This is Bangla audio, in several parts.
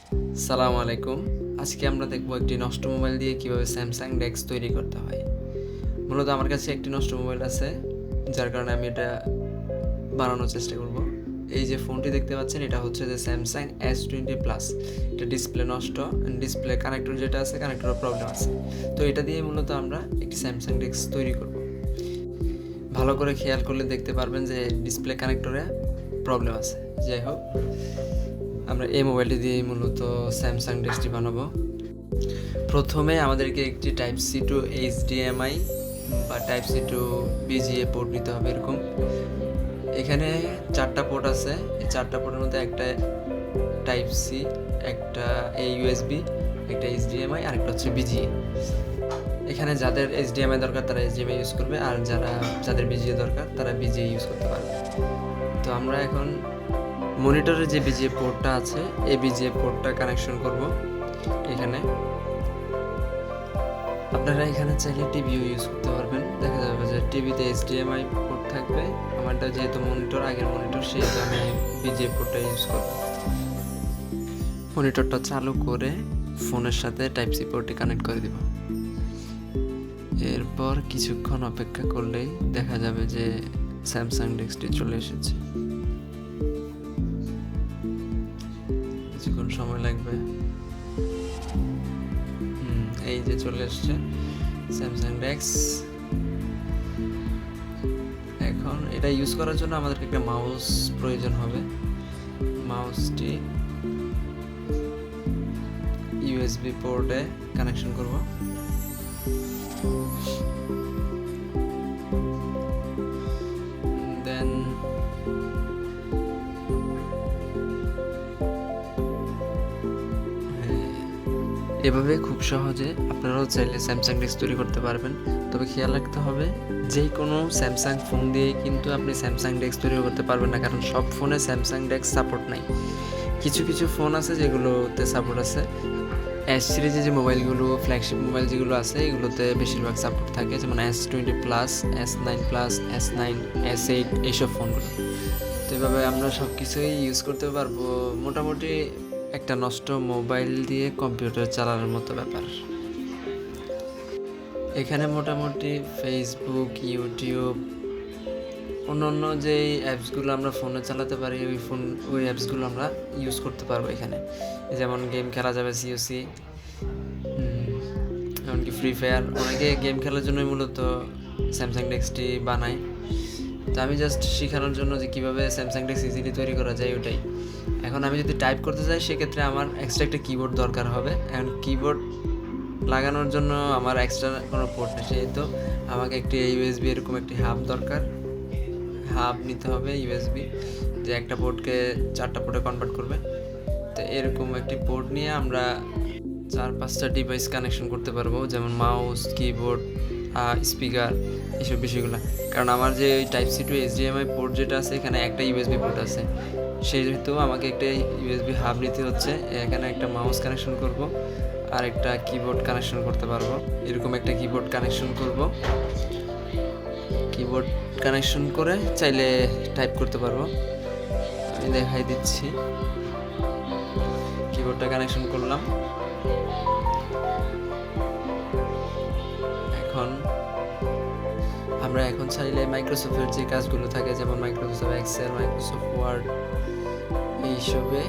সালামু আলাইকুম। আজকে আমরা দেখব একটি নষ্ট মোবাইল দিয়ে কিভাবে স্যামসাং ডেস্ক তৈরি করতে হয়। মূলত আমার কাছে একটি নষ্ট মোবাইল আছে, যার কারণে আমি এটা বানানোর চেষ্টা করব। এই যে ফোনটি দেখতে পাচ্ছেন, এটা হচ্ছে যে স্যামসাং S20 প্লাস। এটা ডিসপ্লে নষ্ট, ডিসপ্লে কানেক্টর যেটা আছে কানেক্টরের প্রবলেম আছে। তো এটা দিয়ে মূলত আমরা একটি স্যামসাং ডেস্ক তৈরি করব। ভালো করে খেয়াল করলে দেখতে পারবেন যে ডিসপ্লে কানেক্টরে প্রবলেম আছে। যাই হোক, আমরা এই মোবাইলটি দিয়ে মূলত স্যামসাং ডেস্কটি বানাবো। প্রথমে আমাদেরকে একটি টাইপ সি টু HDMI বা type C to BGA port নিতে হবে। এরকম এখানে 4টা পোর্ট আছে। এই 4টা পোর্টের মধ্যে একটা টাইপ সি, একটা USB, একটা HDMI আর একটা হচ্ছে BGA। এখানে যাদের HDMI দরকার তারা HDMI ইউজ করবে, আর যাদের BGA দরকার তারা BGA ইউজ করতে পারবে। তো আমরা এখন মনিটরের যে BGA পোর্টটা আছে এই BGA পোর্টটা কানেকশন করব। এখানে আপনারা এখানে চাইলে টিভিও ইউজ করতে পারবেন। দেখা যাবে যে টিভিতে HDMI পোর্ট থাকবে। আমারটা যেহেতু মনিটর, আগের মনিটর, সেহেতু আমি BGA পোর্টটা ইউজ করব। মনিটরটা চালু করে ফোনের সাথে টাইপ সি পোর্টে কানেক্ট করে দিব। এরপর কিছুক্ষণ অপেক্ষা করলেই দেখা যাবে যে স্যামসাং ডেস্কটি চলে এসেছে। কিছুক্ষণ সময় লাগবে। এই যে চলে এসছে স্যামসাং ডেস্ক। এখন এটা ইউজ করার জন্য আমাদেরকে একটা মাউস প্রয়োজন হবে। মাউসটি USB পোর্টে কানেকশন করব। দেন এভাবে খুব সহজে আপনারাও চাইলে স্যামসাং ডেস্ক তৈরি করতে পারবেন। তবে খেয়াল রাখতে হবে, যে কোনো স্যামসাং ফোন দিয়ে কিন্তু আপনি স্যামসাং ডেস্ক তৈরি করতে পারবেন না, কারণ সব ফোনে স্যামসাং ডেস্ক সাপোর্ট নাই। কিছু কিছু ফোন আছে যেগুলোতে সাপোর্ট আছে। S সিরিজে যে মোবাইলগুলো, ফ্ল্যাগশিপ মোবাইল যেগুলো আছে, এগুলোতে বেশিরভাগ সাপোর্ট থাকে, যেমন S20 plus, S9 plus, S9, S8 এইসব ফোনগুলো। তো এভাবে আমরা সব কিছুই ইউজ করতে পারবো। মোটামুটি একটা নষ্ট মোবাইল দিয়ে কম্পিউটার চালানোর মতো ব্যাপার। এখানে মোটামুটি ফেসবুক, ইউটিউব, অন্য যেই অ্যাপসগুলো আমরা ফোনে চালাতে পারি, ওই অ্যাপসগুলো আমরা ইউজ করতে পারবো এখানে। যেমন গেম খেলা যাবে COC, এমনকি ফ্রি ফায়ার। অনেকে গেম খেলার জন্যই মূলত স্যামসাং ডেস্কটি বানায়। তো আমি জাস্ট শেখানোর জন্য যে কীভাবে স্যামসাং ডেস্ক ইজিলি তৈরি করা যায় ওটাই। এখন আমি যদি টাইপ করতে চাই, সেক্ষেত্রে আমার এক্সট্রা একটা কিবোর্ড দরকার হবে। এখন কিবোর্ড লাগানোর জন্য আমার এক্সট্রা কোনো পোর্ট নেই, সেহেতু আমাকে একটি USB এরকম একটি হাব দরকার। হাব নিতে হবে USB, যে একটা পোর্টকে 4টা পোর্টে কনভার্ট করবে। তো এরকম একটি পোর্ট নিয়ে আমরা 4-5টা ডিভাইস কানেকশন করতে পারবো, যেমন মাউস, কিবোর্ড, স্পিকার, এইসব বিষয়গুলো। কারণ আমার যে ওই type C to HDMI port যেটা আছে, এখানে একটা USB পোর্ট আছে, সেহেতু আমাকে একটা USB হাব নিতে হচ্ছে। এখানে একটা মাউস কানেকশন করব, আর একটা কিবোর্ড কানেকশন করতে পারবো। এরকম একটা কিবোর্ড কানেকশন করব। কিবোর্ড কানেকশন করে চাইলে টাইপ করতে পারবো। আমি দেখাই দিচ্ছি। কিবোর্ডটা কানেকশন করলাম। আমরা এখন চাইলে মাইক্রোসফটের যে কাজগুলো থাকে, যেমন মাইক্রোসফট এক্সেল, মাইক্রোসফট ওয়ার্ড, এইসবে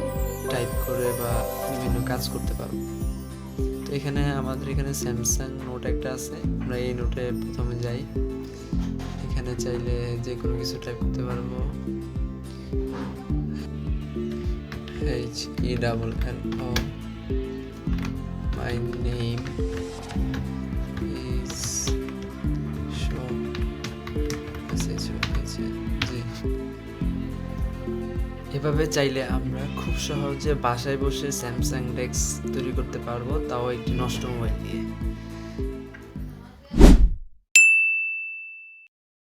টাইপ করে বা বিভিন্ন কাজ করতে পারবো। তো আমাদের এখানে স্যামসাং নোট একটা আছে। আমরা এই নোটে প্রথমে যাই। এখানে চাইলে যে কোনো কিছু টাইপ করতে পারবো। HELLO, my name is show message হয়েছে। জি, এভাবে চাইলে আমরা খুব সহজে বাসায় বসে স্যামসাং ডেস্ক তৈরি করতে পারবো, তাও একটি নষ্ট মোবাইল দিয়ে।